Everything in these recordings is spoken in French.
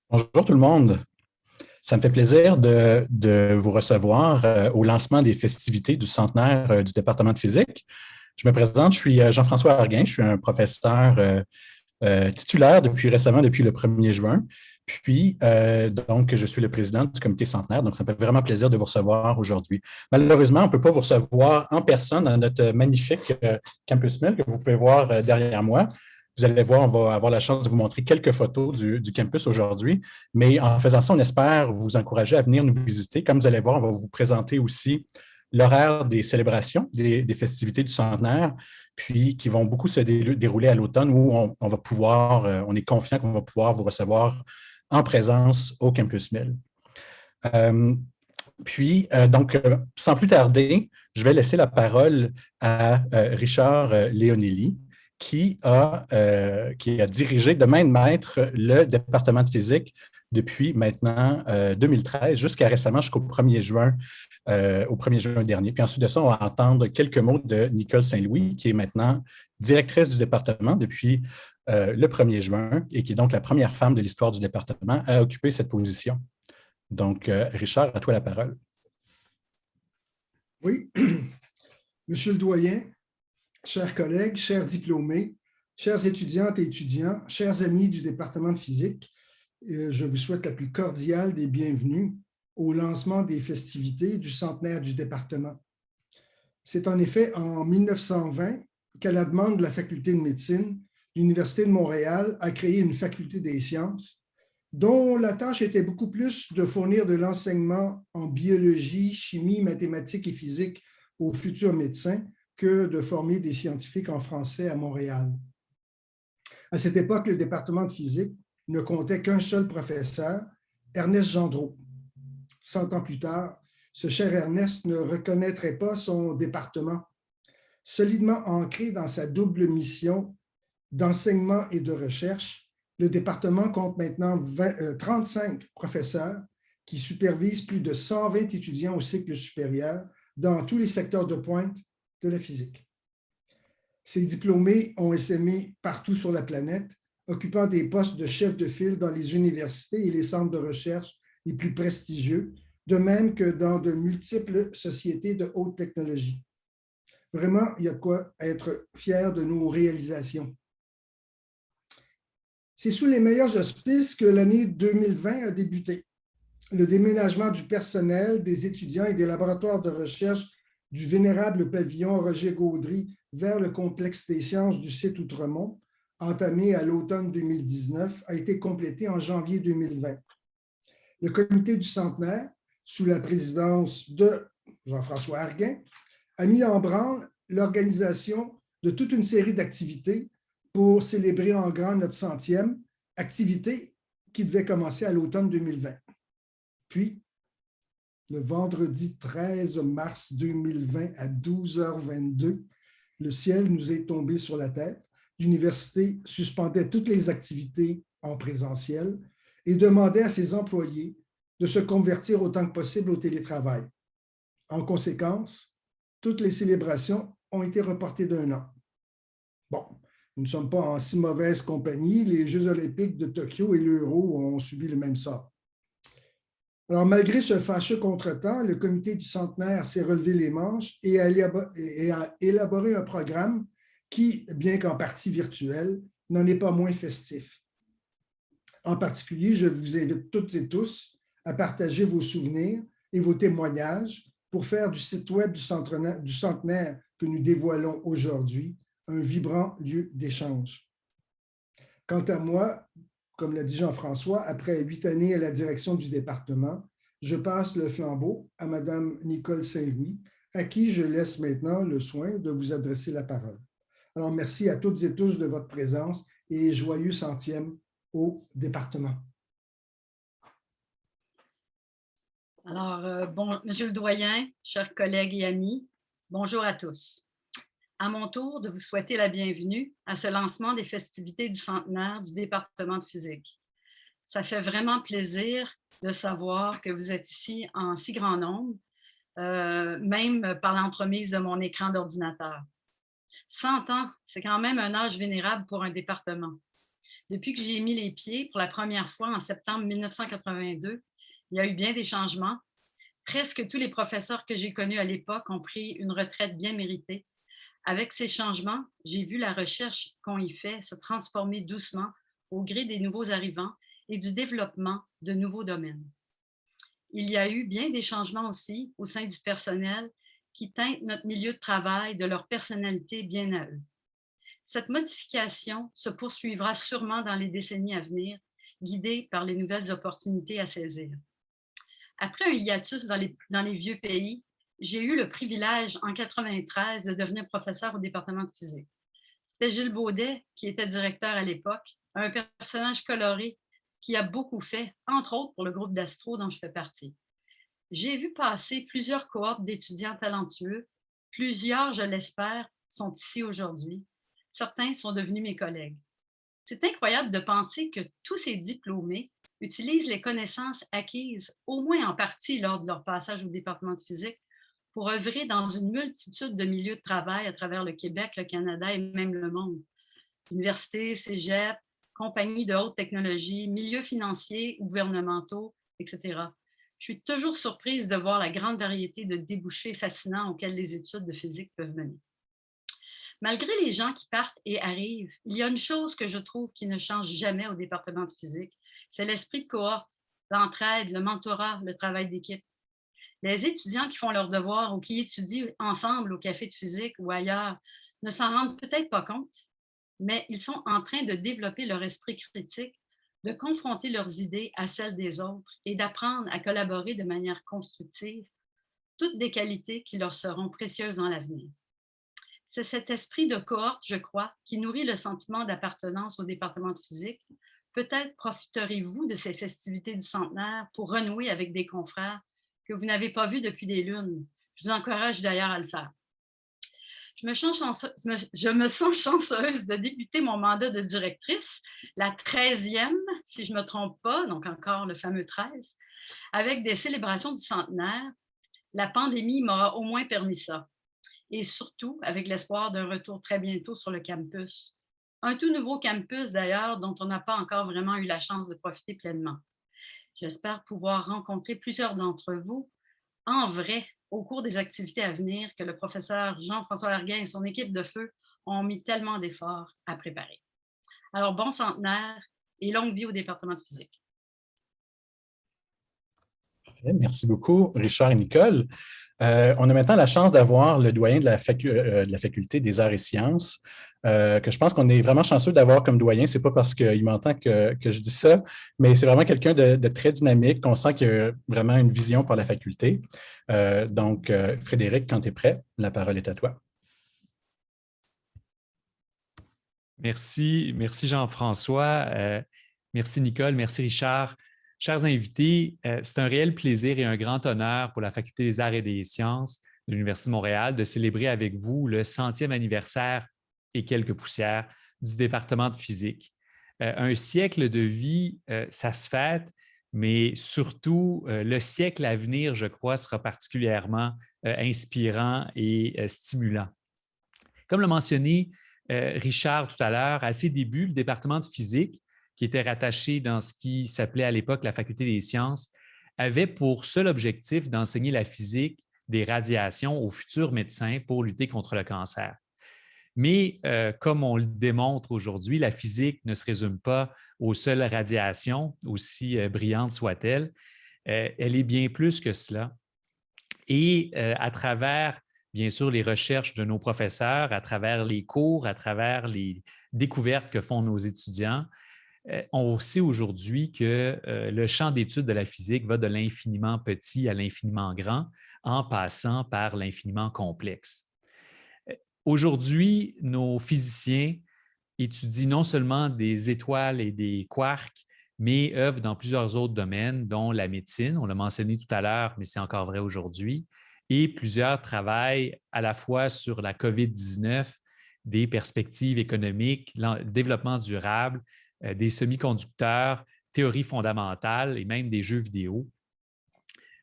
Bonjour tout le monde. Ça me fait plaisir de vous recevoir au lancement des festivités du centenaire du département de physique. Je me présente, je suis Jean-François Arguin, je suis un professeur titulaire récemment, depuis le 1er juin. Puis, donc, je suis le président du comité centenaire, donc ça me fait vraiment plaisir de vous recevoir aujourd'hui. Malheureusement, on ne peut pas vous recevoir en personne dans notre magnifique Campus Mill que vous pouvez voir derrière moi. Vous allez voir, on va avoir la chance de vous montrer quelques photos du campus aujourd'hui, mais en faisant ça, on espère vous encourager à venir nous visiter. Comme vous allez voir, on va vous présenter aussi l'horaire des célébrations, des festivités du centenaire, puis qui vont beaucoup se dérouler à l'automne où on va pouvoir, on est confiant qu'on va pouvoir vous recevoir en présence au Campus Mill. Sans plus tarder, je vais laisser la parole à Richard Leonelli, qui a dirigé de main de maître le département de physique depuis maintenant 2013, jusqu'à récemment, jusqu'au 1er juin, au 1er juin dernier. Puis ensuite de ça, on va entendre quelques mots de Nicole Saint-Louis, qui est maintenant directrice du département depuis le 1er juin et qui est donc la première femme de l'histoire du département à occuper cette position. Donc, Richard, à toi la parole. Oui, Monsieur le doyen, chers collègues, chers diplômés, chers étudiantes et étudiants, chers amis du département de physique, je vous souhaite la plus cordiale des bienvenues au lancement des festivités du centenaire du département. C'est en effet en 1920 qu'à la demande de la faculté de médecine, l'Université de Montréal a créé une faculté des sciences dont la tâche était beaucoup plus de fournir de l'enseignement en biologie, chimie, mathématiques et physique aux futurs médecins que de former des scientifiques en français à Montréal. À cette époque, le département de physique ne comptait qu'un seul professeur, Ernest Gendreau. 100 ans plus tard, ce cher Ernest ne reconnaîtrait pas son département. Solidement ancré dans sa double mission d'enseignement et de recherche, le département compte maintenant 35 professeurs qui supervisent plus de 120 étudiants au cycle supérieur dans tous les secteurs de pointe de la physique. Ces diplômés ont essaimé partout sur la planète, occupant des postes de chef de file dans les universités et les centres de recherche les plus prestigieux, de même que dans de multiples sociétés de haute technologie. Vraiment, il y a de quoi être fier de nos réalisations. C'est sous les meilleurs auspices que l'année 2020 a débuté. Le déménagement du personnel, des étudiants et des laboratoires de recherche du vénérable pavillon Roger Gaudry vers le complexe des sciences du site Outremont, entamé à l'automne 2019, a été complété en janvier 2020. Le comité du centenaire, sous la présidence de Jean-François Arguin, a mis en branle l'organisation de toute une série d'activités pour célébrer en grand notre 100e, activité qui devait commencer à l'automne 2020. Puis, le vendredi 13 mars 2020 à 12h22, le ciel nous est tombé sur la tête. L'université suspendait toutes les activités en présentiel et demandait à ses employés de se convertir autant que possible au télétravail. En conséquence, toutes les célébrations ont été reportées d'un an. Bon, nous ne sommes pas en si mauvaise compagnie. Les Jeux olympiques de Tokyo et l'Euro ont subi le même sort. Alors, malgré ce fâcheux contretemps, le comité du centenaire s'est relevé les manches et a élaboré un programme qui, bien qu'en partie virtuel, n'en est pas moins festif. En particulier, je vous invite toutes et tous à partager vos souvenirs et vos témoignages pour faire du site web du centenaire que nous dévoilons aujourd'hui un vibrant lieu d'échange. Quant à moi, comme l'a dit Jean-François, après 8 années à la direction du département, je passe le flambeau à Mme Nicole Saint-Louis, à qui je laisse maintenant le soin de vous adresser la parole. Alors, merci à toutes et tous de votre présence et joyeux 100e au département. Alors, Monsieur le doyen, chers collègues et amis, bonjour à tous. À mon tour de vous souhaiter la bienvenue à ce lancement des festivités du centenaire du département de physique. Ça fait vraiment plaisir de savoir que vous êtes ici en si grand nombre. même par l'entremise de mon écran d'ordinateur. 100 ans, c'est quand même un âge vénérable pour un département. Depuis que j'y ai mis les pieds pour la première fois en septembre 1982, il y a eu bien des changements. Presque tous les professeurs que j'ai connus à l'époque ont pris une retraite bien méritée. Avec ces changements, j'ai vu la recherche qu'on y fait se transformer doucement au gré des nouveaux arrivants et du développement de nouveaux domaines. Il y a eu bien des changements aussi au sein du personnel qui teintent notre milieu de travail de leur personnalité bien à eux. Cette modification se poursuivra sûrement dans les décennies à venir, guidée par les nouvelles opportunités à saisir. Après un hiatus dans les vieux pays, j'ai eu le privilège en 1993 de devenir professeur au département de physique. C'était Gilles Baudet qui était directeur à l'époque, un personnage coloré qui a beaucoup fait, entre autres pour le groupe d'astro dont je fais partie. J'ai vu passer plusieurs cohortes d'étudiants talentueux. Plusieurs, je l'espère, sont ici aujourd'hui. Certains sont devenus mes collègues. C'est incroyable de penser que tous ces diplômés utilisent les connaissances acquises, au moins en partie lors de leur passage au département de physique, pour œuvrer dans une multitude de milieux de travail à travers le Québec, le Canada et même le monde. Universités, cégep, compagnies de haute technologie, milieux financiers, gouvernementaux, etc. Je suis toujours surprise de voir la grande variété de débouchés fascinants auxquels les études de physique peuvent mener. Malgré les gens qui partent et arrivent, il y a une chose que je trouve qui ne change jamais au département de physique, c'est l'esprit de cohorte, l'entraide, le mentorat, le travail d'équipe. Les étudiants qui font leurs devoirs ou qui étudient ensemble au café de physique ou ailleurs ne s'en rendent peut-être pas compte, mais ils sont en train de développer leur esprit critique, de confronter leurs idées à celles des autres et d'apprendre à collaborer de manière constructive, toutes des qualités qui leur seront précieuses dans l'avenir. C'est cet esprit de cohorte, je crois, qui nourrit le sentiment d'appartenance au département de physique. Peut-être profiterez-vous de ces festivités du centenaire pour renouer avec des confrères que vous n'avez pas vus depuis des lunes. Je vous encourage d'ailleurs à le faire. Je me sens chanceuse de débuter mon mandat de directrice, la 13e, si je ne me trompe pas, donc encore le fameux 13, avec des célébrations du centenaire. La pandémie m'a au moins permis ça. Et surtout avec l'espoir d'un retour très bientôt sur le campus. Un tout nouveau campus d'ailleurs dont on n'a pas encore vraiment eu la chance de profiter pleinement. J'espère pouvoir rencontrer plusieurs d'entre vous en vrai au cours des activités à venir que le professeur Jean-François Arguin et son équipe de feu ont mis tellement d'efforts à préparer. Alors, bon centenaire et longue vie au département de physique. Merci beaucoup, Richard et Nicole. On a maintenant la chance d'avoir le doyen de la faculté des arts et sciences, que je pense qu'on est vraiment chanceux d'avoir comme doyen. Ce n'est pas parce qu'il m'entend que je dis ça, mais c'est vraiment quelqu'un de très dynamique. On sent qu'il a vraiment une vision pour la faculté. Donc, Frédéric, quand tu es prêt, la parole est à toi. Merci Jean-François. Merci Nicole, merci Richard. Chers invités, c'est un réel plaisir et un grand honneur pour la Faculté des arts et des sciences de l'Université de Montréal de célébrer avec vous le 100e anniversaire et quelques poussières du département de physique. Un siècle de vie, ça se fête, mais surtout, le siècle à venir, je crois, sera particulièrement inspirant et stimulant. Comme l'a mentionné Richard tout à l'heure, à ses débuts, le département de physique, qui était rattaché dans ce qui s'appelait à l'époque la Faculté des sciences, avait pour seul objectif d'enseigner la physique des radiations aux futurs médecins pour lutter contre le cancer. Mais comme on le démontre aujourd'hui, la physique ne se résume pas aux seules radiations, aussi brillantes soient-elles. Elle est bien plus que cela. Et à travers, bien sûr, les recherches de nos professeurs, à travers les cours, à travers les découvertes que font nos étudiants, on sait aujourd'hui que le champ d'étude de la physique va de l'infiniment petit à l'infiniment grand, en passant par l'infiniment complexe. Aujourd'hui, nos physiciens étudient non seulement des étoiles et des quarks, mais œuvrent dans plusieurs autres domaines, dont la médecine, on l'a mentionné tout à l'heure, mais c'est encore vrai aujourd'hui, et plusieurs travaillent à la fois sur la COVID-19, des perspectives économiques, le développement durable, des semi-conducteurs, théories fondamentales et même des jeux vidéo.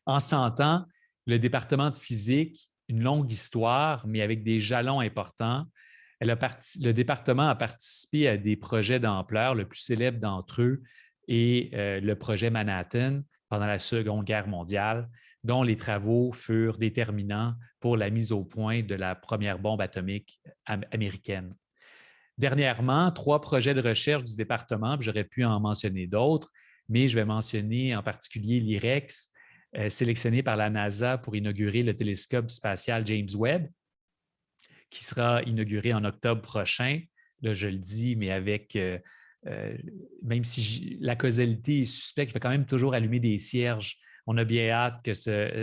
En 100 ans, Le département de physique, une longue histoire, mais avec des jalons importants. Le département a participé à des projets d'ampleur. Le plus célèbre d'entre eux est le projet Manhattan pendant la Seconde Guerre mondiale, dont les travaux furent déterminants pour la mise au point de la première bombe atomique américaine. Dernièrement, 3 projets de recherche du département, j'aurais pu en mentionner d'autres, mais je vais mentionner en particulier l'IREX, sélectionné par la NASA pour inaugurer le télescope spatial James Webb, qui sera inauguré en octobre prochain. Là, je le dis, mais avec, même si la causalité est suspecte, il va quand même toujours allumer des cierges. On a bien hâte que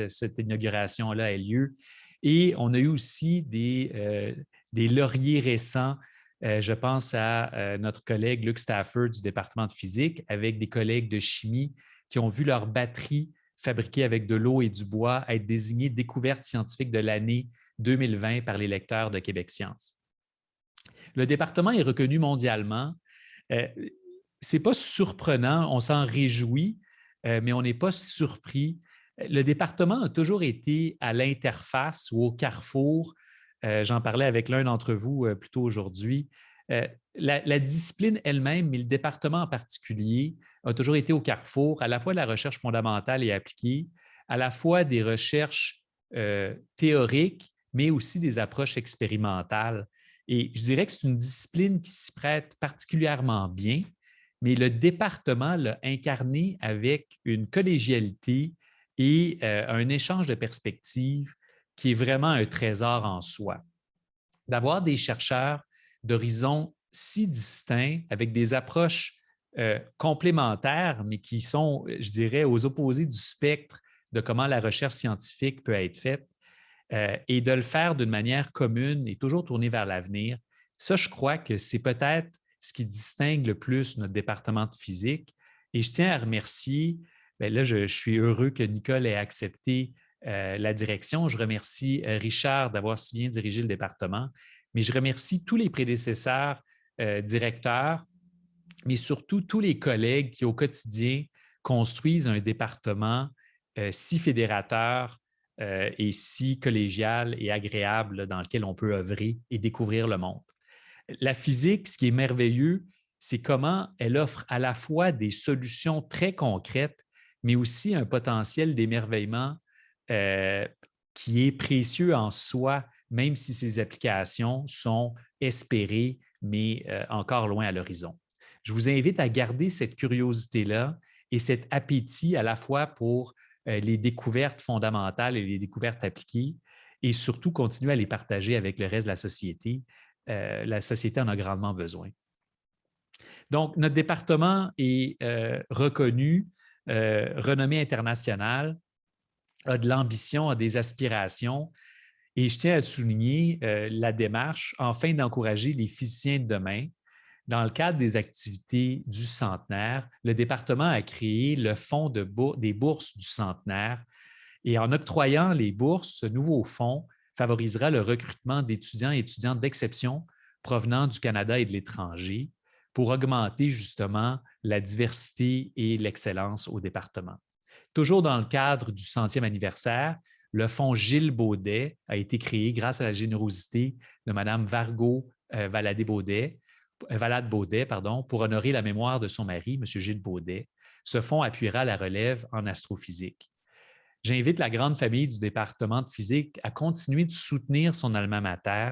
cette inauguration-là ait lieu. Et on a eu aussi des lauriers récents. Je pense à notre collègue Luc Stafford du département de physique, avec des collègues de chimie qui ont vu leur batterie fabriquée avec de l'eau et du bois être désignée découverte scientifique de l'année 2020 par les lecteurs de Québec Science. Le département est reconnu mondialement. Ce n'est pas surprenant, on s'en réjouit, mais on n'est pas surpris. Le département a toujours été à l'interface ou au carrefour. J'en parlais avec l'un d'entre vous plus tôt aujourd'hui. La discipline elle-même, mais le département en particulier, a toujours été au carrefour à la fois de la recherche fondamentale et appliquée, à la fois des recherches théoriques, mais aussi des approches expérimentales. Et je dirais que c'est une discipline qui s'y prête particulièrement bien, mais le département l'a incarné avec une collégialité et un échange de perspectives qui est vraiment un trésor en soi. D'avoir des chercheurs d'horizons si distincts, avec des approches complémentaires, mais qui sont, je dirais, aux opposés du spectre de comment la recherche scientifique peut être faite, et de le faire d'une manière commune et toujours tournée vers l'avenir, ça, je crois que c'est peut-être ce qui distingue le plus notre département de physique. Et je tiens à remercier, bien là, je suis heureux que Nicole ait accepté la direction. Je remercie Richard d'avoir si bien dirigé le département, mais je remercie tous les prédécesseurs directeurs, mais surtout tous les collègues qui, au quotidien, construisent un département si fédérateur et si collégial et agréable là, dans lequel on peut œuvrer et découvrir le monde. La physique, ce qui est merveilleux, c'est comment elle offre à la fois des solutions très concrètes, mais aussi un potentiel d'émerveillement qui est précieux en soi, même si ses applications sont espérées, mais encore loin à l'horizon. Je vous invite à garder cette curiosité-là et cet appétit à la fois pour les découvertes fondamentales et les découvertes appliquées, et surtout continuer à les partager avec le reste de la société. La société en a grandement besoin. Donc, notre département est reconnu, renommé international, a de l'ambition, a des aspirations. Et je tiens à souligner la démarche, afin d'encourager les physiciens de demain. Dans le cadre des activités du centenaire, le département a créé le fonds des bourses du centenaire. Et en octroyant les bourses, ce nouveau fonds favorisera le recrutement d'étudiants et étudiantes d'exception provenant du Canada et de l'étranger pour augmenter justement la diversité et l'excellence au département. Toujours dans le cadre du 100e anniversaire, le fonds Gilles Baudet a été créé grâce à la générosité de Mme Valade-Baudet, pour honorer la mémoire de son mari, M. Gilles Baudet. Ce fonds appuiera la relève en astrophysique. J'invite la grande famille du département de physique à continuer de soutenir son alma mater.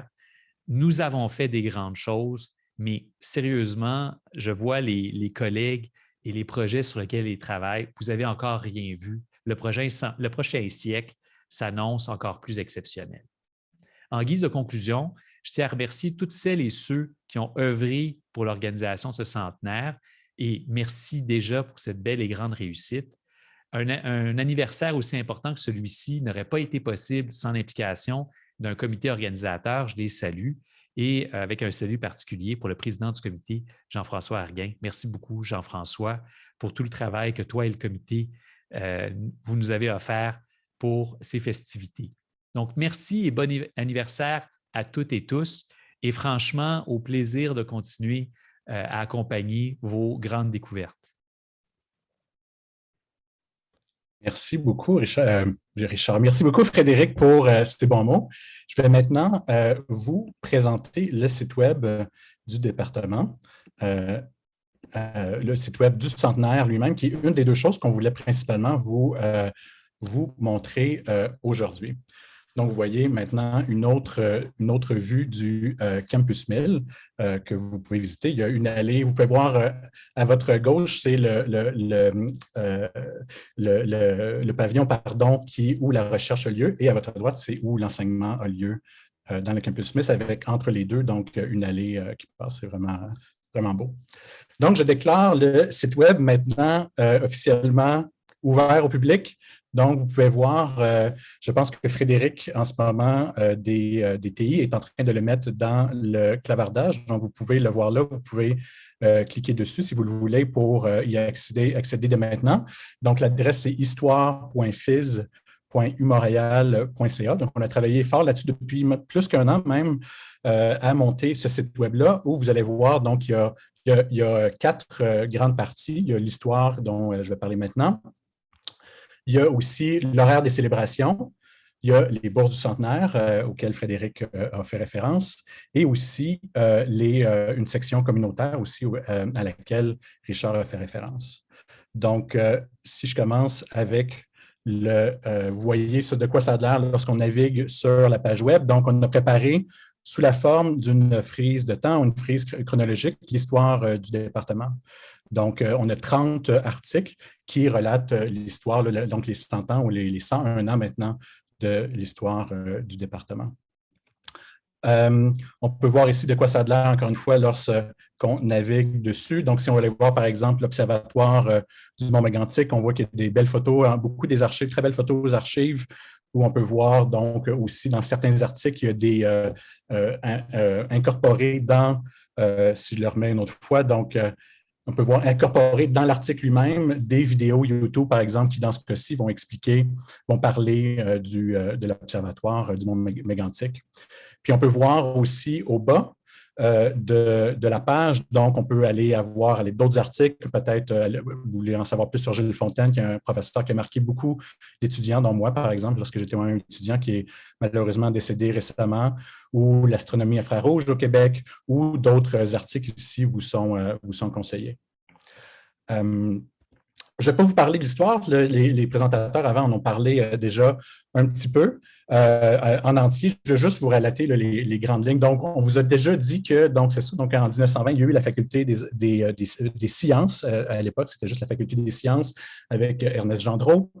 Nous avons fait des grandes choses, mais sérieusement, je vois les collègues et les projets sur lesquels ils travaillent. Vous n'avez encore rien vu. Le prochain siècle s'annonce encore plus exceptionnel. En guise de conclusion, je tiens à remercier toutes celles et ceux qui ont œuvré pour l'organisation de ce centenaire et merci déjà pour cette belle et grande réussite. Un anniversaire aussi important que celui-ci n'aurait pas été possible sans l'implication d'un comité organisateur. Je les salue et avec un salut particulier pour le président du comité, Jean-François Arguin. Merci beaucoup, Jean-François, pour tout le travail que toi et le comité vous nous avez offert pour ces festivités. Donc, merci et bon anniversaire à toutes et tous. Et franchement, au plaisir de continuer à accompagner vos grandes découvertes. Merci beaucoup, Richard. Merci beaucoup, Frédéric, pour ces bons mots. Je vais maintenant vous présenter le site Web du département, le site Web du centenaire lui-même, qui est une des deux choses qu'on voulait principalement vous montrer aujourd'hui. Donc, vous voyez maintenant une autre vue du Campus 1000 que vous pouvez visiter. Il y a une allée, vous pouvez voir à votre gauche, c'est le pavillon où la recherche a lieu, et à votre droite, c'est où l'enseignement a lieu dans le Campus 1000, avec entre les deux, donc une allée qui passe. C'est vraiment, vraiment beau. Donc, je déclare le site Web maintenant officiellement ouvert au public. Donc, vous pouvez voir, je pense que Frédéric, en ce moment, des TI, est en train de le mettre dans le clavardage. Donc, vous pouvez le voir là. Vous pouvez cliquer dessus si vous le voulez pour y accéder dès maintenant. Donc, l'adresse, c'est histoire.phys.umontréal.ca. Donc, on a travaillé fort là-dessus depuis plus qu'un an même à monter ce site Web-là où vous allez voir, donc, il y a 4 grandes parties. Il y a l'histoire dont je vais parler maintenant. Il y a aussi l'horaire des célébrations. Il y a les bourses du centenaire auxquelles Frédéric a fait référence et aussi une section communautaire aussi à laquelle Richard a fait référence. Donc, si je commence avec vous voyez de quoi ça a l'air lorsqu'on navigue sur la page web. Donc, on a préparé sous la forme d'une frise de temps, une frise chronologique, l'histoire du département. Donc, on a 30 articles qui relatent l'histoire, donc les 100 ans ou les 101 ans maintenant de l'histoire du département. On peut voir ici de quoi ça a l'air, encore une fois, lorsqu'on navigue dessus. Donc, si on va aller voir, par exemple, l'Observatoire du Mont Mégantic, on voit qu'il y a des belles photos, beaucoup des archives, très belles photos aux archives, où on peut voir donc aussi dans certains articles, il y a des incorporés dans, si je le remets une autre fois, donc on peut voir incorporer dans l'article lui-même des vidéos YouTube, par exemple, qui, dans ce cas-ci, vont parler de l'Observatoire du Mont Mégantic. Puis, on peut voir aussi au bas de la page, donc on peut aller voir d'autres articles, peut-être vous voulez en savoir plus sur Gilles Fontaine, qui est un professeur qui a marqué beaucoup d'étudiants, dont moi, par exemple, lorsque j'étais un étudiant qui est malheureusement décédé récemment, ou l'astronomie infrarouge au Québec, ou d'autres articles ici vous sont conseillés. Je ne vais pas vous parler de l'histoire, les présentateurs avant en ont parlé déjà un petit peu en entier. Je vais juste vous relater les grandes lignes. Donc, on vous a déjà dit que, donc c'est ça, donc en 1920, il y a eu la faculté des sciences. À l'époque, c'était juste la faculté des sciences avec Ernest Gendreau,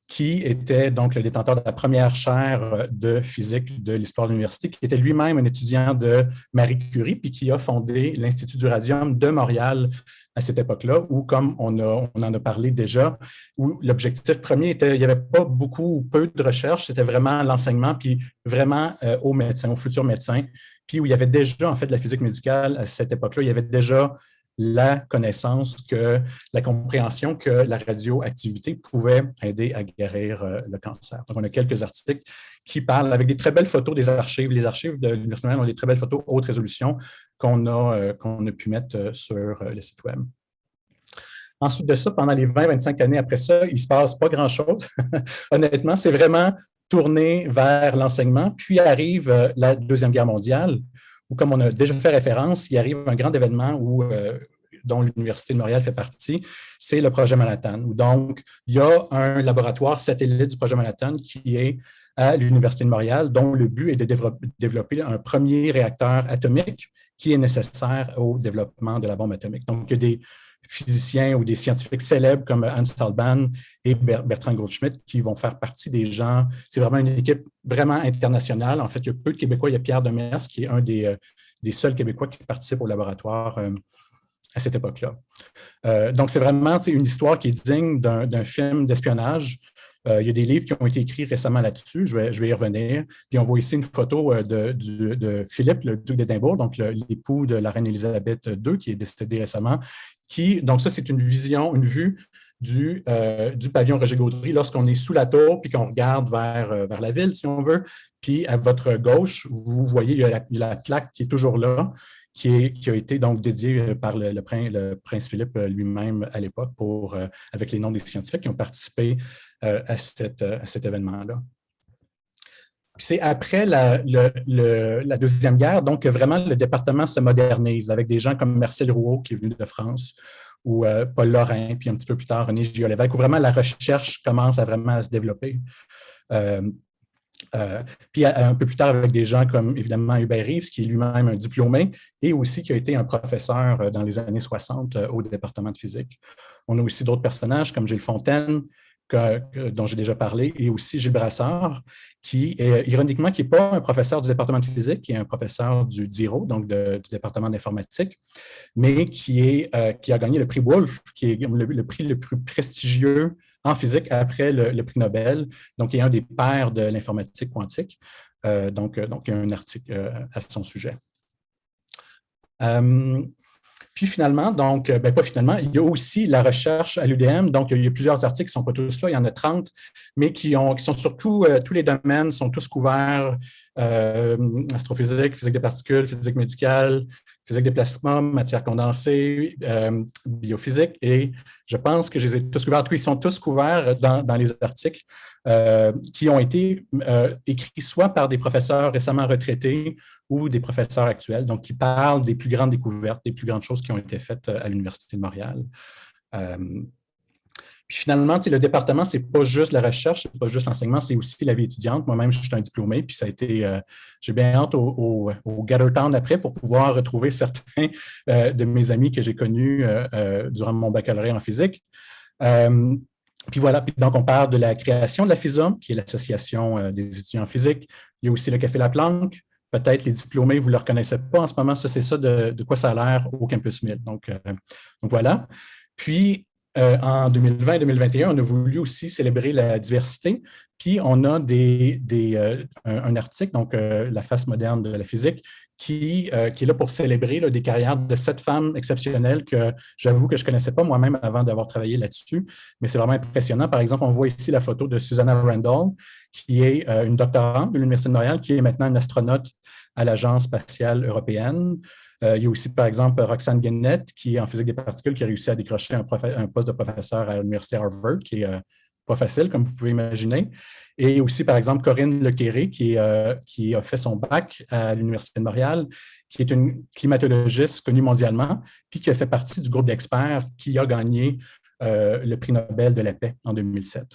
qui était donc le détenteur de la première chaire de physique de l'histoire de l'université, qui était lui-même un étudiant de Marie Curie, puis qui a fondé l'Institut du radium de Montréal à cette époque-là, où, comme on en a parlé déjà, où l'objectif premier était, il n'y avait pas beaucoup ou peu de recherche, c'était vraiment l'enseignement, puis vraiment aux médecins, aux futurs médecins, puis où il y avait déjà, en fait, la physique médicale à cette époque-là, il y avait déjà la connaissance, la compréhension que la radioactivité pouvait aider à guérir le cancer. Donc, on a quelques articles qui parlent avec des très belles photos des archives. Les archives de l'Université de Montréal ont des très belles photos haute résolution qu'on a pu mettre sur le site Web. Ensuite de ça, pendant les 20-25 années après ça, il ne se passe pas grand-chose. Honnêtement, c'est vraiment tourné vers l'enseignement. Puis arrive la Deuxième Guerre mondiale, où, comme on a déjà fait référence, il arrive un grand événement dont l'Université de Montréal fait partie, c'est le projet Manhattan. Donc, il y a un laboratoire satellite du projet Manhattan qui est à l'Université de Montréal, dont le but est de développer un premier réacteur atomique qui est nécessaire au développement de la bombe atomique. Donc, il y a des physiciens ou des scientifiques célèbres comme Hans Salban et Bertrand Goldschmidt qui vont faire partie des gens. C'est vraiment une équipe vraiment internationale. En fait, il y a peu de Québécois. Il y a Pierre Demers qui est un des seuls Québécois qui participe au laboratoire à cette époque-là. Donc, c'est vraiment une histoire qui est digne d'un film d'espionnage. Il y a des livres qui ont été écrits récemment là-dessus, je vais y revenir. Puis on voit ici une photo de Philippe, le duc d'Édimbourg, donc l'époux de la reine Élisabeth II, qui est décédé récemment. Donc ça, c'est une vue du pavillon Roger-Gaudry lorsqu'on est sous la tour puis qu'on regarde vers la ville, si on veut. Puis à votre gauche, vous voyez, il y a la plaque qui est toujours là, qui a été donc dédiée par le prince Philippe lui-même à l'époque avec les noms des scientifiques qui ont participé à cet événement-là. C'est après la Deuxième Guerre, donc, que vraiment le département se modernise avec des gens comme Marcel Rouault, qui est venu de France, ou Paul Lorrain, puis un petit peu plus tard, René Giolet-Lévesque, où vraiment la recherche commence à se développer. Puis un peu plus tard, avec des gens comme, évidemment, Hubert Reeves, qui est lui-même un diplômé et aussi qui a été un professeur dans les années 60 au département de physique. On a aussi d'autres personnages comme Gilles Fontaine, dont j'ai déjà parlé, et aussi Gilles Brassard, qui, ironiquement, qui n'est pas un professeur du département de physique, qui est un professeur du DIRO, donc du département d'informatique, mais qui a gagné le prix Wolf, qui est le prix le plus prestigieux en physique après le prix Nobel, donc il est un des pères de l'informatique quantique. Donc, il y a un article à son sujet. Puis finalement, donc, pas finalement, il y a aussi la recherche à l'UDM. Donc, il y a plusieurs articles qui ne sont pas tous là, il y en a 30, mais qui sont surtout, tous les domaines sont tous couverts, astrophysique, physique des particules, physique médicale, physique des plasmas, matière condensée, biophysique, et je pense que je les ai tous couverts. En tout cas, ils sont tous couverts dans les articles qui ont été écrits soit par des professeurs récemment retraités ou des professeurs actuels, donc qui parlent des plus grandes découvertes, des plus grandes choses qui ont été faites à l'Université de Montréal. Puis finalement, le département, ce n'est pas juste la recherche, ce n'est pas juste l'enseignement, c'est aussi la vie étudiante. Moi-même, je suis un diplômé, puis ça a été, j'ai bien hâte au Gather Town après pour pouvoir retrouver certains de mes amis que j'ai connus durant mon baccalauréat en physique. Puis voilà, donc on parle de la création de la FISA, qui est l'association des étudiants en physique. Il y a aussi le Café La Planque. Peut-être les diplômés, vous ne le reconnaissez pas en ce moment, ça, c'est ça de quoi ça a l'air au Campus 1000. Donc voilà. Puis, en 2020 et 2021, on a voulu aussi célébrer la diversité. Puis, on a un article, donc la face moderne de la physique, qui est là pour célébrer là, des carrières de 7 femmes exceptionnelles que j'avoue que je ne connaissais pas moi-même avant d'avoir travaillé là-dessus. Mais c'est vraiment impressionnant. Par exemple, on voit ici la photo de Susanna Randall, qui est une doctorante de l'Université de Montréal, qui est maintenant une astronaute à l'Agence spatiale européenne. Il y a aussi, par exemple, Roxane Guenette, qui est en physique des particules, qui a réussi à décrocher un poste de professeur à l'Université Harvard, qui est pas facile, comme vous pouvez imaginer. Et aussi, par exemple, Corinne Lequéré, qui a fait son bac à l'Université de Montréal, qui est une climatologiste connue mondialement, puis qui a fait partie du groupe d'experts qui a gagné le prix Nobel de la paix en 2007.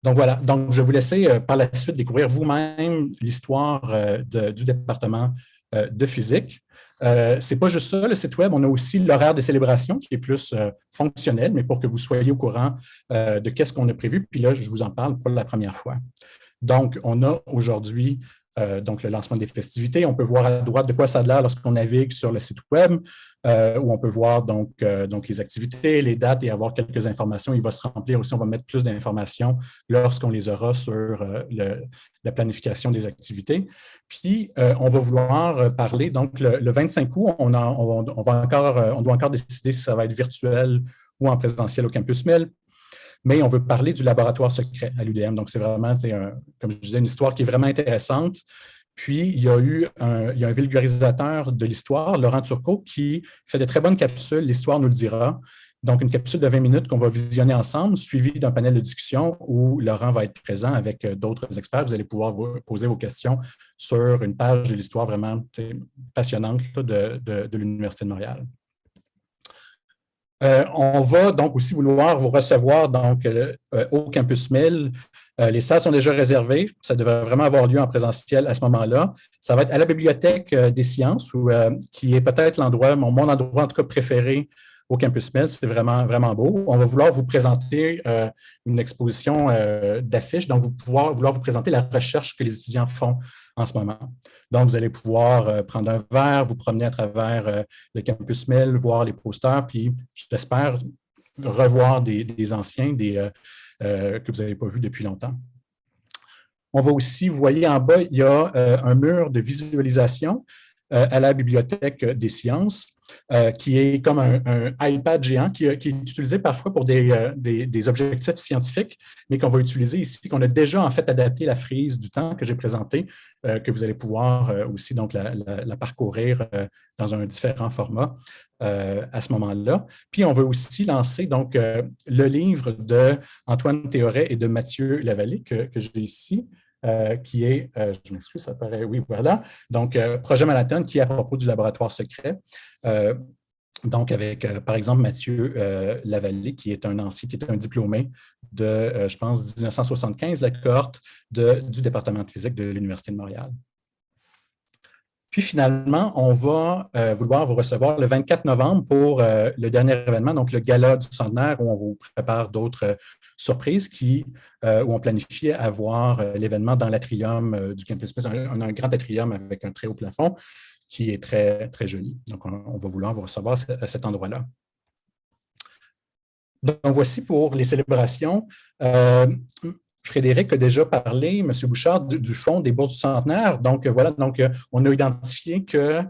Donc voilà, donc je vais vous laisser par la suite découvrir vous-même l'histoire du département de physique. Ce n'est pas juste ça, le site web, on a aussi l'horaire de célébration qui est plus fonctionnel, mais pour que vous soyez au courant de qu'est-ce qu'on a prévu. Puis là, je vous en parle pour la première fois. Donc, on a aujourd'hui donc le lancement des festivités. On peut voir à droite de quoi ça a l'air lorsqu'on navigue sur le site web, où on peut voir donc les activités, les dates et avoir quelques informations. Il va se remplir aussi, on va mettre plus d'informations lorsqu'on les aura sur la planification des activités. Puis, on va vouloir parler, donc le 25 août, on doit encore décider si ça va être virtuel ou en présentiel au Campus 1000. Mais on veut parler du laboratoire secret à l'UDM. Donc, c'est vraiment, comme je disais, une histoire qui est vraiment intéressante. Puis, il y a un vulgarisateur de l'histoire, Laurent Turcot, qui fait de très bonnes capsules, l'histoire nous le dira. Donc, une capsule de 20 minutes qu'on va visionner ensemble, suivie d'un panel de discussion où Laurent va être présent avec d'autres experts. Vous allez pouvoir poser vos questions sur une page de l'histoire vraiment passionnante de l'Université de Montréal. On va donc aussi vouloir vous recevoir donc, au Campus 1000. Les salles sont déjà réservées. Ça devrait vraiment avoir lieu en présentiel à ce moment-là. Ça va être à la Bibliothèque des sciences, qui est peut-être mon endroit en tout cas préféré au Campus 1000. C'est vraiment, vraiment beau. On va vouloir vous présenter une exposition d'affiches, donc vouloir vous présenter la recherche que les étudiants font en ce moment. Donc, vous allez pouvoir prendre un verre, vous promener à travers le Campus 1000, voir les posters, puis j'espère revoir des anciens que vous n'avez pas vus depuis longtemps. On va aussi, vous voyez en bas, il y a un mur de visualisation. à la Bibliothèque des sciences, qui est comme un iPad géant qui est utilisé parfois pour des objectifs scientifiques, mais qu'on va utiliser ici, qu'on a déjà en fait adapté la frise du temps que j'ai présentée, que vous allez pouvoir aussi donc la parcourir dans un différent format à ce moment-là. Puis on veut aussi lancer donc le livre d'Antoine Théoret et de Mathieu Lavallée que j'ai ici. Qui est, je m'excuse, ça paraît, oui, voilà. Donc, Projet Manhattan, qui est à propos du laboratoire secret. Donc, avec, par exemple, Mathieu Lavallée, qui est un ancien, qui est un diplômé de, je pense, 1975, la cohorte du département de physique de l'Université de Montréal. Puis finalement, on va vouloir vous recevoir le 24 novembre pour le dernier événement, donc le gala du centenaire, où on vous prépare d'autres surprises où on planifie avoir l'événement dans l'atrium du Campus Place, un grand atrium avec un très haut plafond qui est très, très joli. Donc, on va vouloir vous recevoir à cet endroit-là. Donc, voici pour les célébrations. Frédéric a déjà parlé, M. Bouchard, du fonds des bourses du centenaire. Donc, voilà, donc, on a identifié que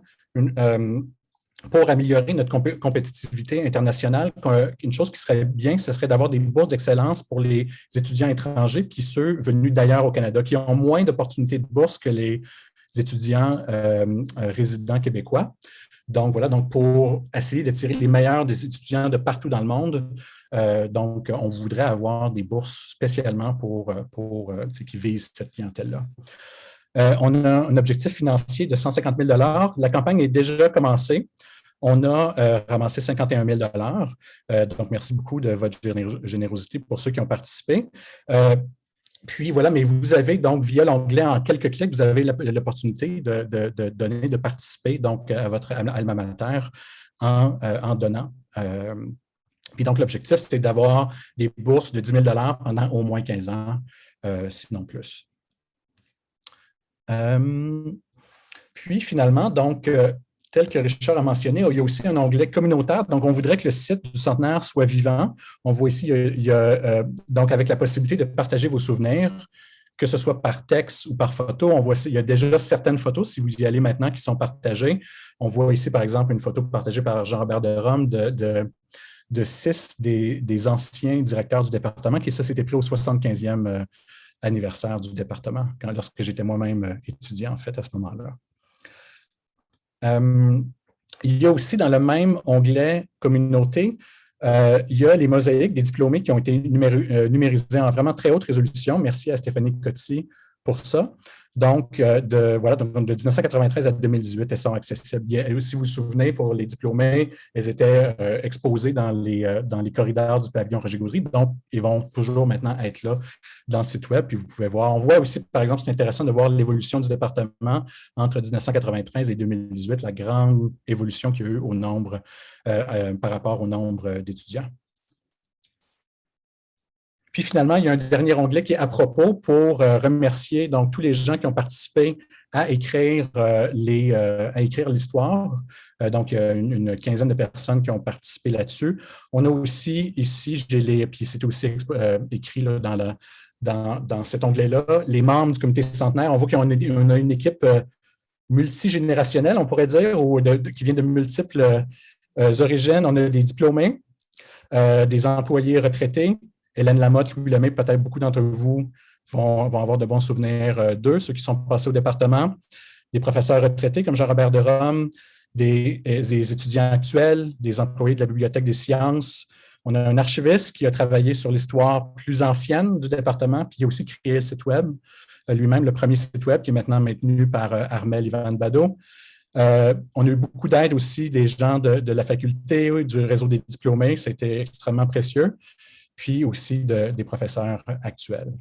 pour améliorer notre compétitivité internationale, une chose qui serait bien, ce serait d'avoir des bourses d'excellence pour les étudiants étrangers, puis ceux venus d'ailleurs au Canada, qui ont moins d'opportunités de bourse que les étudiants résidents québécois. Donc, voilà, donc pour essayer d'attirer les meilleurs des étudiants de partout dans le monde, donc, on voudrait avoir des bourses spécialement qui visent cette clientèle-là. On a un objectif financier de 150 000 $. La campagne est déjà commencée. On a ramassé 51 000 $. Donc, merci beaucoup de votre générosité pour ceux qui ont participé. Puis voilà, mais vous avez donc, via l'onglet en quelques clics, vous avez l'opportunité de participer donc, à votre alma mater en donnant. Puis donc, l'objectif, c'est d'avoir des bourses de 10 000 $ pendant au moins 15 ans, sinon plus. Puis finalement, donc, tel que Richard a mentionné, il y a aussi un onglet communautaire. Donc, on voudrait que le site du centenaire soit vivant. On voit ici, il y a donc avec la possibilité de partager vos souvenirs, que ce soit par texte ou par photo. On voit ici, il y a déjà certaines photos, si vous y allez maintenant, qui sont partagées. On voit ici, par exemple, une photo partagée par Jean-Robert Derome de 6 des anciens directeurs du département, qui ça s'était pris au 75e anniversaire du département, lorsque j'étais moi-même étudiant, en fait, à ce moment-là. Il y a aussi dans le même onglet communauté, il y a les mosaïques des diplômés qui ont été numérisés en vraiment très haute résolution. Merci à Stéphanie Coty pour ça. Donc, voilà, donc de 1993 à 2018, elles sont accessibles. Si vous vous souvenez, pour les diplômés, elles étaient exposées dans les corridors du pavillon Roger Gaudry. Donc, ils vont toujours maintenant être là dans le site web. Puis vous pouvez voir, on voit aussi, par exemple, c'est intéressant de voir l'évolution du département entre 1993 et 2018, la grande évolution qu'il y a eu au nombre, par rapport au nombre d'étudiants. Puis finalement, il y a un dernier onglet qui est à propos pour remercier donc tous les gens qui ont participé à écrire l'histoire. Donc, il y a une quinzaine de personnes qui ont participé là-dessus. On a aussi ici, puis c'est aussi écrit là, dans cet onglet-là, les membres du comité centenaire. On voit qu'on a une équipe multigénérationnelle, on pourrait dire, qui vient de multiples origines. On a des diplômés, des employés retraités. Hélène Lamotte, Louis Lemay, peut-être beaucoup d'entre vous vont avoir de bons souvenirs d'eux, ceux qui sont passés au département, des professeurs retraités comme Jean-Robert Derome, des étudiants actuels, des employés de la Bibliothèque des sciences. On a un archiviste qui a travaillé sur l'histoire plus ancienne du département, puis il a aussi créé le site web, lui-même le premier site web qui est maintenant maintenu par Armel Ivan Bado. On a eu beaucoup d'aide aussi des gens de la faculté, du réseau des diplômés, c'était extrêmement précieux, puis aussi des professeurs actuels.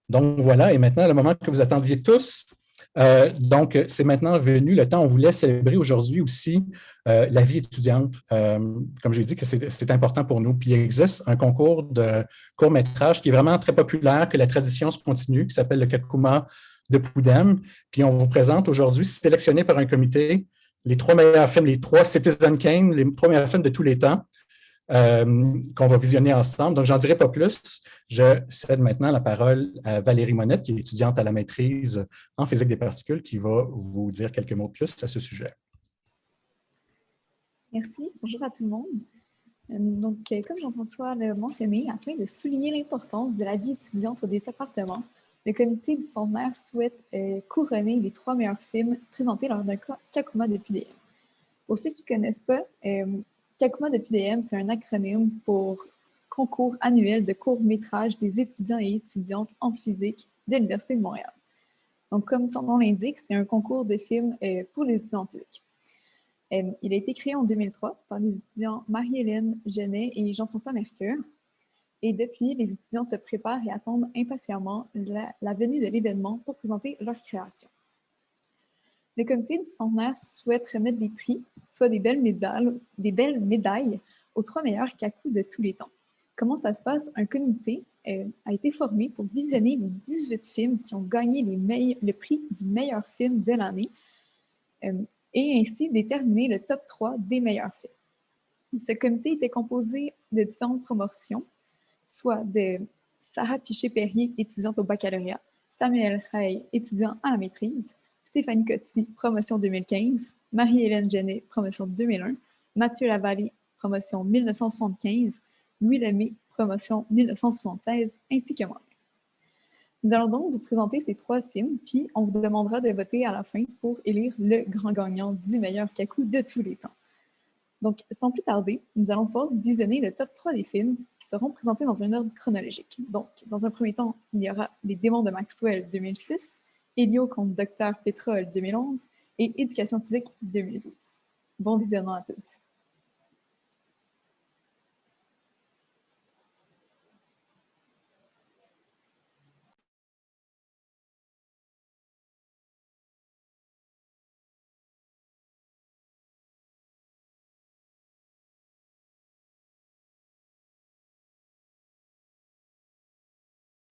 Donc voilà, et maintenant, le moment que vous attendiez tous, donc c'est maintenant venu le temps, on voulait célébrer aujourd'hui aussi la vie étudiante. Comme j'ai dit que c'est important pour nous. Puis il existe un concours de court-métrage qui est vraiment très populaire, que la tradition se continue, qui s'appelle le Kakuma de Poudem. Puis on vous présente aujourd'hui, sélectionné par un comité, les 3 meilleurs films, les 3 Citizen Kane, les 3 meilleurs films de tous les temps. qu'on va visionner ensemble. Donc, j'en dirai pas plus. Je cède maintenant la parole à Valérie Monette, qui est étudiante à la maîtrise en physique des particules, qui va vous dire quelques mots de plus à ce sujet. Merci. Bonjour à tout le monde. Comme Jean-François l'a mentionné, afin de souligner l'importance de la vie étudiante au département, le comité du centenaire souhaite couronner les 3 meilleurs films présentés lors d'un Kakuma de PDM. Pour ceux qui ne connaissent pas, Kakuma de PDM, c'est un acronyme pour Concours annuel de court-métrage des étudiants et étudiantes en physique de l'Université de Montréal. Donc, comme son nom l'indique, c'est un concours de films pour les étudiants en physique. Il a été créé en 2003 par les étudiants Marie-Hélène Genet et Jean-François Mercure. Et depuis, les étudiants se préparent et attendent impatiemment la venue de l'événement pour présenter leur création. Le comité du centenaire souhaite remettre des prix, soit des belles médailles aux 3 meilleurs kakus de tous les temps. Comment ça se passe? Un comité a été formé pour visionner les 18 films qui ont gagné le prix du meilleur film de l'année et ainsi déterminer le top 3 des meilleurs films. Ce comité était composé de différentes promotions, soit de Sarah Piché-Perrier, étudiante au baccalauréat, Samuel Rey, étudiant à la maîtrise, Stéphanie Coty, promotion 2015, Marie-Hélène Genet, promotion 2001, Mathieu Lavallée, promotion 1975, Louis Lemay, promotion 1976, ainsi que moi. Nous allons donc vous présenter ces 3 films, puis on vous demandera de voter à la fin pour élire le grand gagnant du meilleur kaku de tous les temps. Donc, sans plus tarder, nous allons pouvoir visionner le top 3 des films qui seront présentés dans un ordre chronologique. Donc, dans un premier temps, il y aura Les démons de Maxwell 2006, Elio contre Dr Pétrole 2011 et Éducation physique 2012. Bon visionnement à tous.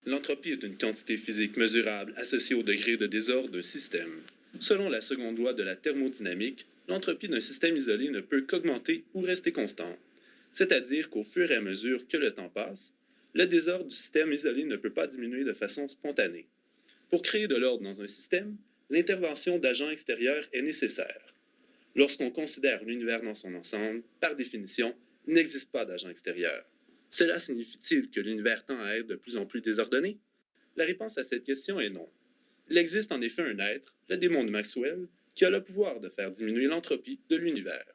L'entropie est une quantité physique mesurable associée au degré de désordre d'un système. Selon la seconde loi de la thermodynamique, l'entropie d'un système isolé ne peut qu'augmenter ou rester constante. C'est-à-dire qu'au fur et à mesure que le temps passe, le désordre du système isolé ne peut pas diminuer de façon spontanée. Pour créer de l'ordre dans un système, l'intervention d'agents extérieurs est nécessaire. Lorsqu'on considère l'univers dans son ensemble, par définition, il n'existe pas d'agent extérieur. Cela signifie-t-il que l'univers tend à être de plus en plus désordonné? La réponse à cette question est non. Il existe en effet un être, le démon de Maxwell, qui a le pouvoir de faire diminuer l'entropie de l'univers.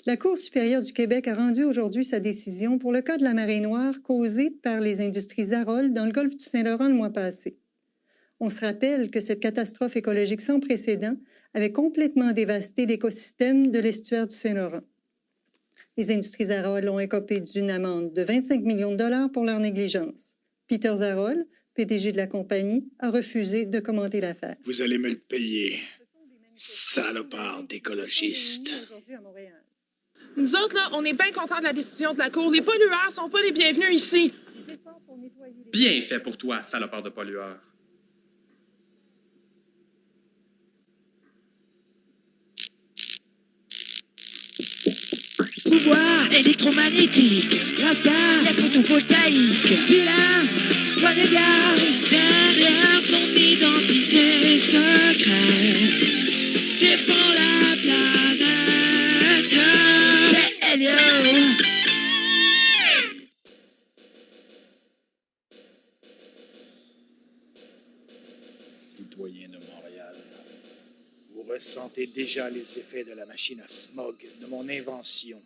La Cour supérieure du Québec a rendu aujourd'hui sa décision pour le cas de la marée noire causée par les industries Zarol dans le golfe du Saint-Laurent le mois passé. On se rappelle que cette catastrophe écologique sans précédent avait complètement dévasté l'écosystème de l'estuaire du Saint-Laurent. Les industries Zarol ont écopé d'une amende de 25 millions de dollars pour leur négligence. Peter Zarol, PDG de la compagnie, a refusé de commenter l'affaire. Vous allez me le payer, salopard d'écologiste. Nous autres, là, on est bien contents de la décision de la Cour. Les pollueurs sont pas les bienvenus ici. Bien fait pour toi, salopard de pollueur. Pouvoir électromagnétique, grâce à la photovoltaïque. Puis là, prenez garde, derrière son identité secrète, défend la planète. C'est Elio. Citoyens de Montréal, vous ressentez déjà les effets de la machine à smog de mon invention.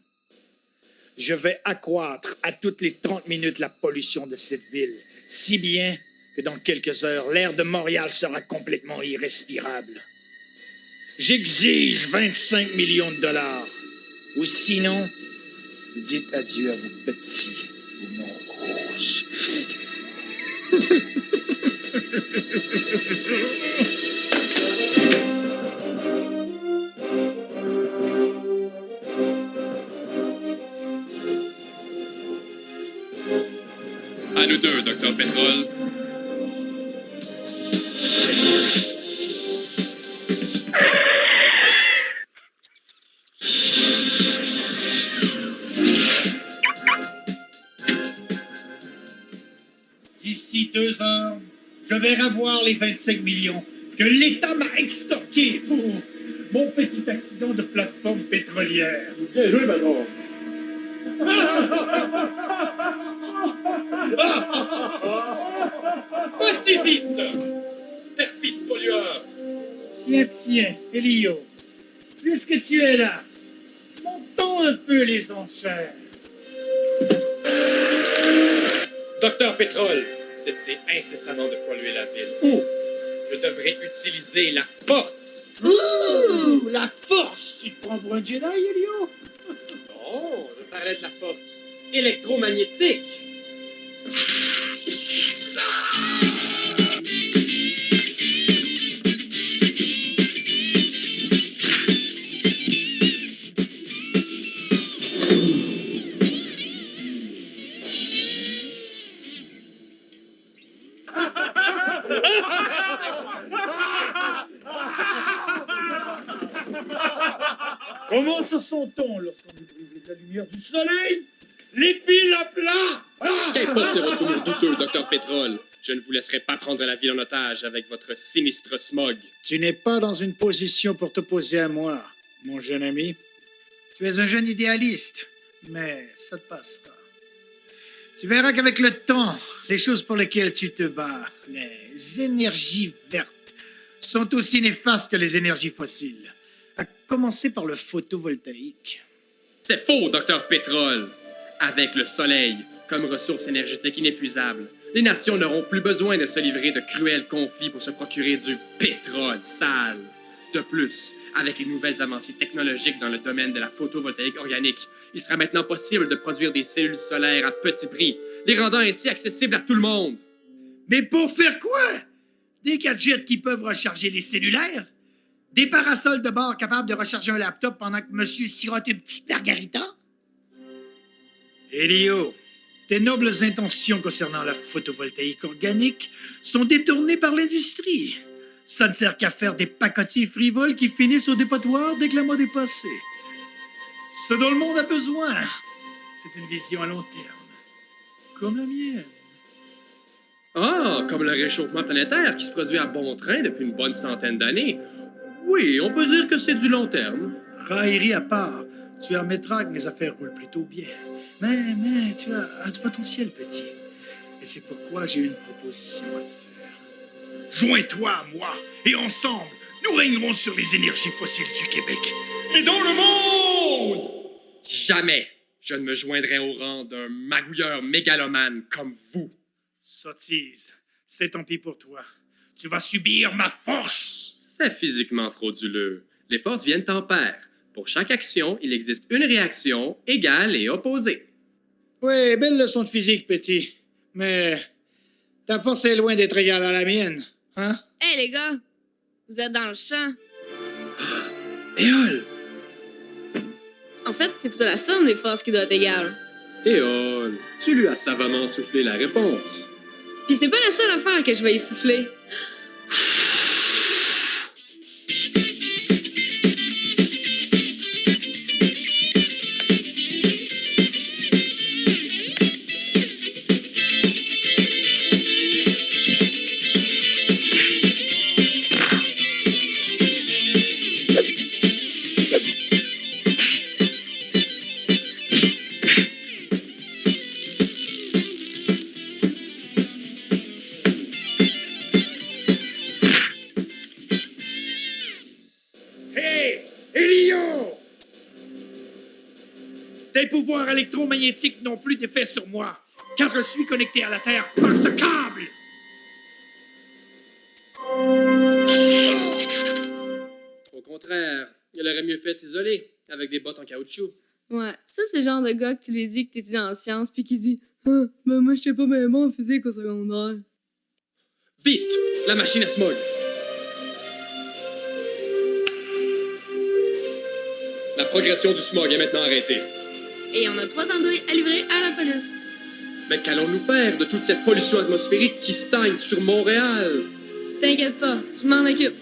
Je vais accroître à toutes les 30 minutes la pollution de cette ville, si bien que dans quelques heures, l'air de Montréal sera complètement irrespirable. J'exige 25 millions de dollars. Ou sinon, dites adieu à vos petits poumons roses. À nous deux, Dr. Pétrole. D'ici 2 heures, je vais revoir les 25 millions que l'État m'a extorqués pour mon petit accident de plateforme pétrolière. Bien joué, patron. Pas si vite, perfide pollueur. Tiens, Elio, puisque tu es là, montons un peu les enchères. Docteur Pétrole, cessez incessamment de polluer la ville. Ou je devrais utiliser la force. Ouh, la force! Tu te prends pour un Jedi, Elio? Non, je parlais de la force électromagnétique. Comment se sent-on lorsqu'on est privé de la lumière du soleil? Les piles à plat! Qu'importe votre humour douteux, Dr. Pétrole. Je ne vous laisserai pas prendre la ville en otage avec votre sinistre smog. Tu n'es pas dans une position pour t'opposer à moi, mon jeune ami. Tu es un jeune idéaliste, mais ça te passera. Tu verras qu'avec le temps, les choses pour lesquelles tu te bats, les énergies vertes, sont aussi néfastes que les énergies fossiles. À commencer par le photovoltaïque. C'est faux, Dr. Pétrole. Avec le soleil comme ressource énergétique inépuisable, les nations n'auront plus besoin de se livrer de cruels conflits pour se procurer du pétrole sale. De plus, avec les nouvelles avancées technologiques dans le domaine de la photovoltaïque organique, il sera maintenant possible de produire des cellules solaires à petit prix, les rendant ainsi accessibles à tout le monde. Mais pour faire quoi? Des gadgets qui peuvent recharger les cellulaires? Des parasols de bord capables de recharger un laptop pendant que monsieur sirote une petite margarita? Elio, tes nobles intentions concernant la photovoltaïque organique sont détournées par l'industrie. Ça ne sert qu'à faire des pacotiers frivoles qui finissent au dépotoir dès que la mode est passée. Ce dont le monde a besoin, c'est une vision à long terme, comme la mienne. Ah, comme le réchauffement planétaire qui se produit à bon train depuis une bonne centaine d'années. Oui, on peut dire que c'est du long terme. Raillerie à part, tu admettras que mes affaires roulent plutôt bien. Mais tu as du potentiel, petit. Et c'est pourquoi j'ai une proposition à te faire. Joins-toi à moi, et ensemble, Nous régnerons sur les énergies fossiles du Québec. Et dans le monde! Jamais je ne me joindrai au rang d'un magouilleur mégalomane comme vous. Sottise, c'est tant pis pour toi. Tu vas subir ma force. C'est physiquement frauduleux. Les forces viennent en paires. Pour chaque action, il existe une réaction égale et opposée. Ouais, belle leçon de physique, petit. Mais ta force est loin d'être égale à la mienne, hein? Hey les gars, vous êtes dans le champ. Éole! En fait, c'est plutôt la somme des forces qui doit être égale. Éole, tu lui as savamment soufflé la réponse. Puis c'est pas la seule affaire que je vais y souffler. Tes pouvoirs électromagnétiques n'ont plus d'effet sur moi, car je suis connecté à la Terre par ce câble. Au contraire, il aurait mieux fait de s'isoler avec des bottes en caoutchouc. Ouais, ça c'est le genre de gars que tu lui dis que t'étudies en sciences puis qui dit « Ah, ben moi je sais pas même en physique au secondaire. » Vite! La machine à smog! La progression du smog est maintenant arrêtée. Et on a 3 andouilles à livrer à la police. Mais qu'allons-nous faire de toute cette pollution atmosphérique qui stagne sur Montréal? T'inquiète pas, je m'en occupe.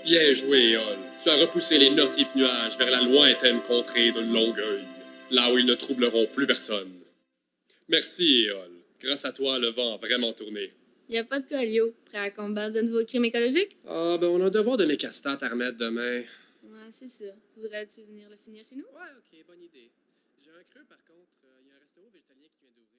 Bien joué, Éole. Tu as repoussé les nocifs nuages vers la lointaine contrée de Longueuil, là où ils ne troubleront plus personne. Merci, Éole. Grâce à toi, le vent a vraiment tourné. Y a pas de colio, prêt à combattre de nouveaux crimes écologiques? Ah, ben on a un devoir de mécastat à remettre demain. Ouais, c'est ça. Voudrais-tu venir le finir chez nous? Ouais, ok, bonne idée. J'ai un creux, par contre. Il y a un restaurant végétalien qui vient d'ouvrir.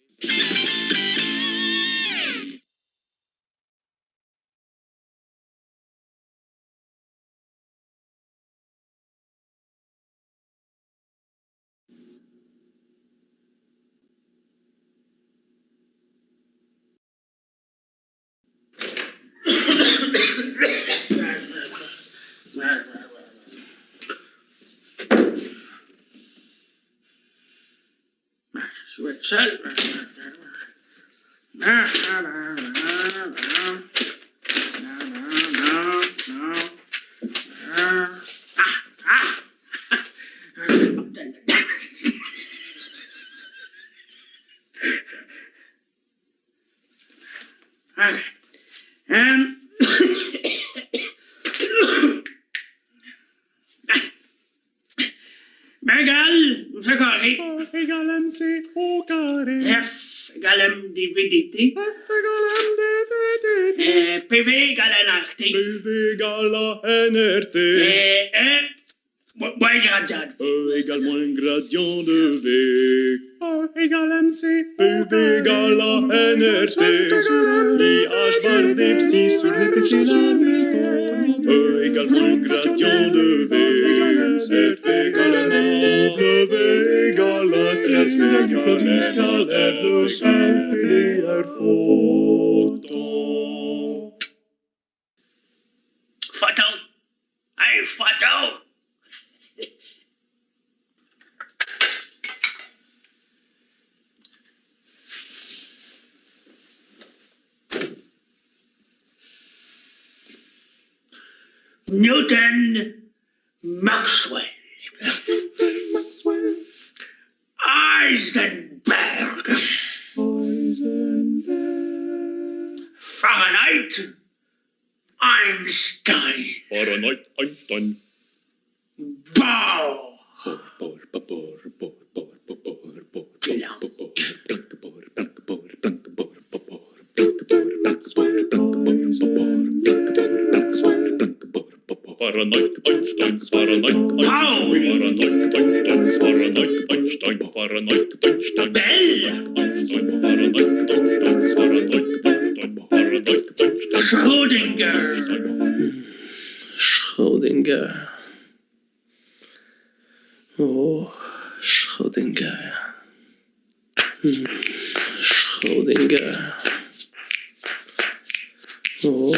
Je vais être seul. B égale, c'est carré. A égale MC au carré. F égale M dVdt. F égale MDVDT. PV égale NRT. PV égale à NRT. E moins gradient de V. E égale moins gradient de V. A égale MC. PV égale à NRT. IH bar des psi sur les péchés Hamilton. E égale moins gradient de V. RT égale à W égale à S égale à scalaire de seul PDR photon. Photo. Hey, photo. Newton Maxwell. Heisenberg. Fahrenheit. Einstein. Fahrenheit, Einstein. Bohr. Fahrenheit, Einstein, Fahrenheit, Einstein, Fahrenheit, Einstein, Fahrenheit, Einstein, Bell. Einstein, Fahrenheit, Einstein, Fahrenheit, Schrödinger. Schrödinger. Oh,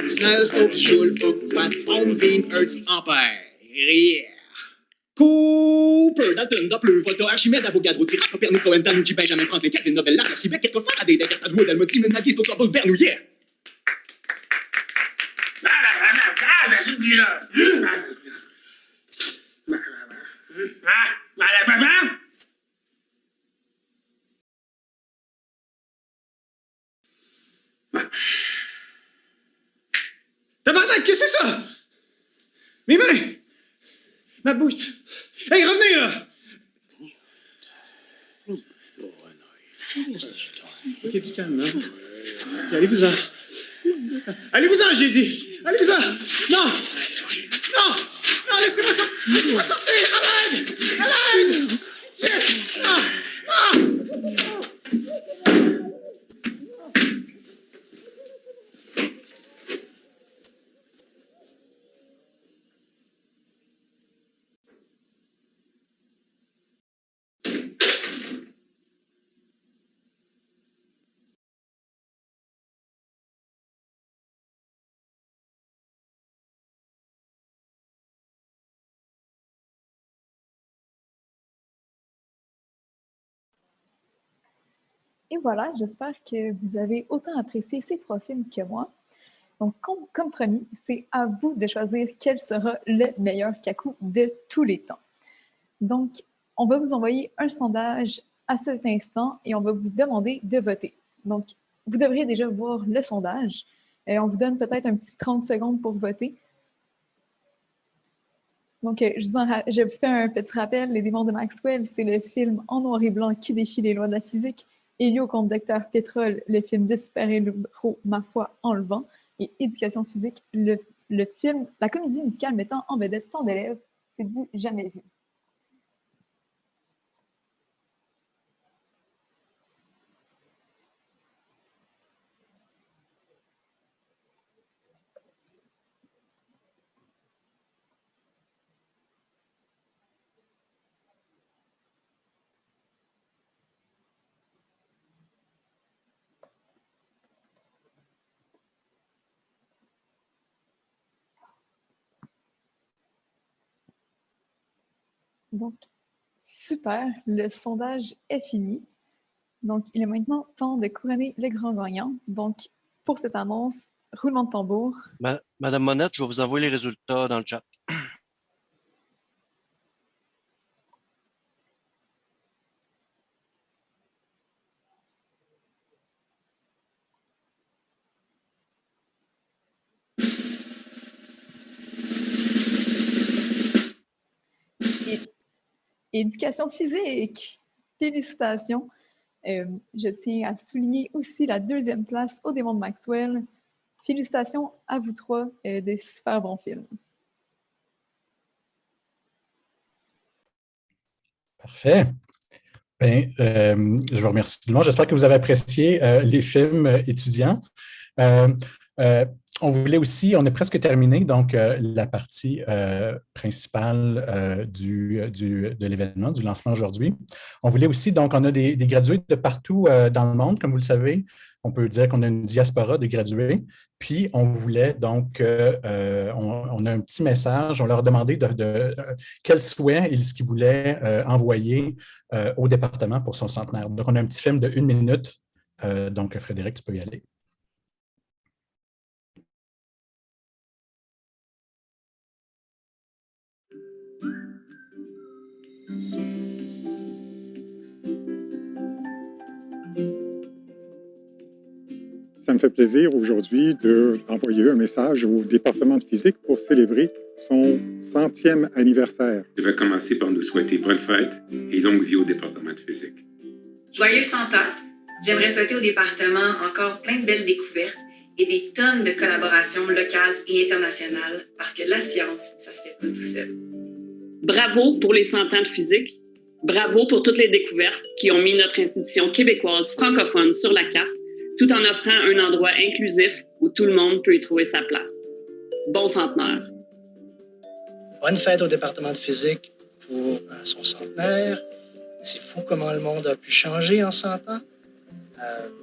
Snelstopp, Schulbuck, om Wien, Hertz, Ampère. Yeah. Cooper, Dalton, Doppler, Volta, Archimède, Avogadro, Dirac, Copernic, Cohen, Tanucci, Benjamin Franklin, Kelvin, Nobel, Laplace, Beck, quelques Faraday, Descartes, Wood, Almoti, Menagis, Doctor Bernoulli, yeah. Tabarnak, qu'est-ce que c'est ça? Mes mains! Ma bouche! Hey, revenez là! Ok, du calme, hein? Allez-vous-en. Allez-vous-en, j'ai dit! Allez-vous-en! Non! Non! Non, laissez-moi sortir! Laissez-moi sortir! À l'aide! À l'aide! Tiens! Ah! Ah! Et voilà, j'espère que vous avez autant apprécié ces 3 films que moi. Donc, comme promis, c'est à vous de choisir quel sera le meilleur kaku de tous les temps. Donc, on va vous envoyer un sondage à cet instant et on va vous demander de voter. Donc, vous devriez déjà voir le sondage. On vous donne peut-être un petit 30 secondes pour voter. Donc, je vous fais un petit rappel. Les démons de Maxwell, c'est le film en noir et blanc qui défie les lois de la physique. Elio contre Dr. Pétrole, le film de super-héros, ma foi, en le vent. Et Éducation physique, le film, la comédie musicale mettant en vedette tant d'élèves, c'est du jamais vu. Donc, super, le sondage est fini. Donc, il est maintenant temps de couronner le grand gagnant. Donc, pour cette annonce, roulement de tambour. Madame Monette, je vais vous envoyer les résultats dans le chat. Éducation physique, félicitations. Je tiens à souligner aussi la 2e place au démon de Maxwell. Félicitations à vous 3, des super bons films. Parfait. Bien, je vous remercie tout le monde. J'espère que vous avez apprécié les films étudiants. On voulait aussi, on est presque terminé, donc la partie principale de l'événement, du lancement aujourd'hui. On voulait aussi, donc on a des gradués de partout dans le monde, comme vous le savez. On peut dire qu'on a une diaspora de gradués. Puis, on voulait donc, on a un petit message, on leur a demandé quel souhait qu'ils voulaient envoyer au département pour son centenaire. Donc, on a un petit film de 1 minute. Donc, Frédéric, tu peux y aller. Ça me fait plaisir aujourd'hui d'envoyer un message au département de physique pour célébrer son 100e anniversaire. Je vais commencer par nous souhaiter bonne fête et longue vie au département de physique. Joyeux 100 ans. J'aimerais souhaiter au département encore plein de belles découvertes et des tonnes de collaborations locales et internationales parce que la science, ça se fait pas tout seul. Bravo pour les 100 ans de physique. Bravo pour toutes les découvertes qui ont mis notre institution québécoise francophone sur la carte, tout en offrant un endroit inclusif où tout le monde peut y trouver sa place. Bon centenaire. Bonne fête au département de physique pour son centenaire. C'est fou comment le monde a pu changer en 100 ans.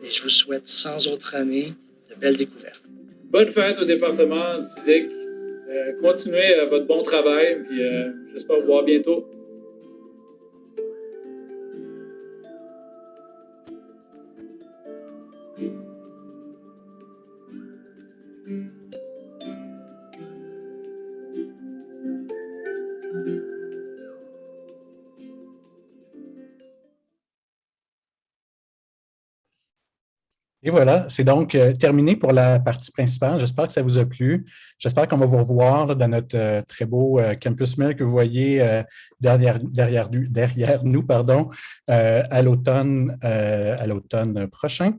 Et je vous souhaite 100 autres années de belles découvertes. Bonne fête au département de physique. Continuez votre bon travail, puis j'espère vous voir bientôt. Et voilà, c'est donc terminé pour la partie principale. J'espère que ça vous a plu. J'espère qu'on va vous revoir là, dans notre très beau Campus Mill que vous voyez derrière nous à l'automne prochain.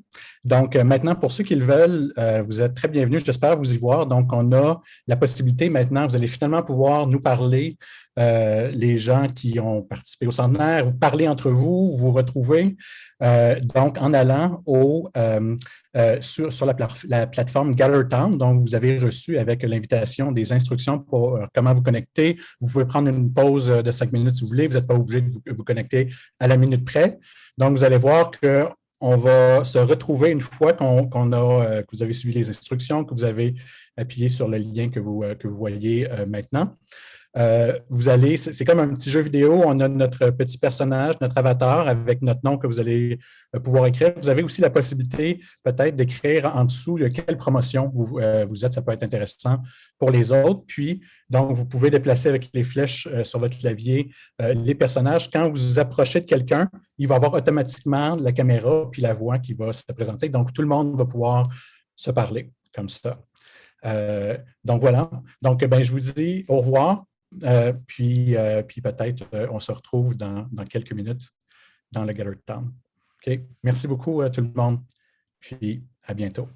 Donc, maintenant, pour ceux qui le veulent, vous êtes très bienvenus. J'espère vous y voir. Donc, on a la possibilité maintenant, vous allez finalement pouvoir nous parler, les gens qui ont participé au centenaire, parler entre vous, vous retrouver. Donc, en allant sur la plateforme GatherTown, donc vous avez reçu avec l'invitation des instructions pour comment vous connecter. Vous pouvez prendre une pause de 5 minutes si vous voulez. Vous n'êtes pas obligé de vous connecter à la minute près. Donc, vous allez voir qu'on va se retrouver une fois que vous avez suivi les instructions, que vous avez appuyé sur le lien que vous voyez maintenant. C'est comme un petit jeu vidéo, on a notre petit personnage, notre avatar avec notre nom que vous allez pouvoir écrire. Vous avez aussi la possibilité peut-être d'écrire en dessous quelle promotion vous êtes, ça peut être intéressant pour les autres. Puis, donc, vous pouvez déplacer avec les flèches sur votre clavier les personnages. Quand vous vous approchez de quelqu'un, il va avoir automatiquement la caméra puis la voix qui va se présenter. Donc, tout le monde va pouvoir se parler comme ça. Donc, voilà. Donc, je vous dis au revoir. Puis peut-être on se retrouve dans quelques minutes dans le GatherTown. OK? Merci beaucoup tout le monde. Puis à bientôt.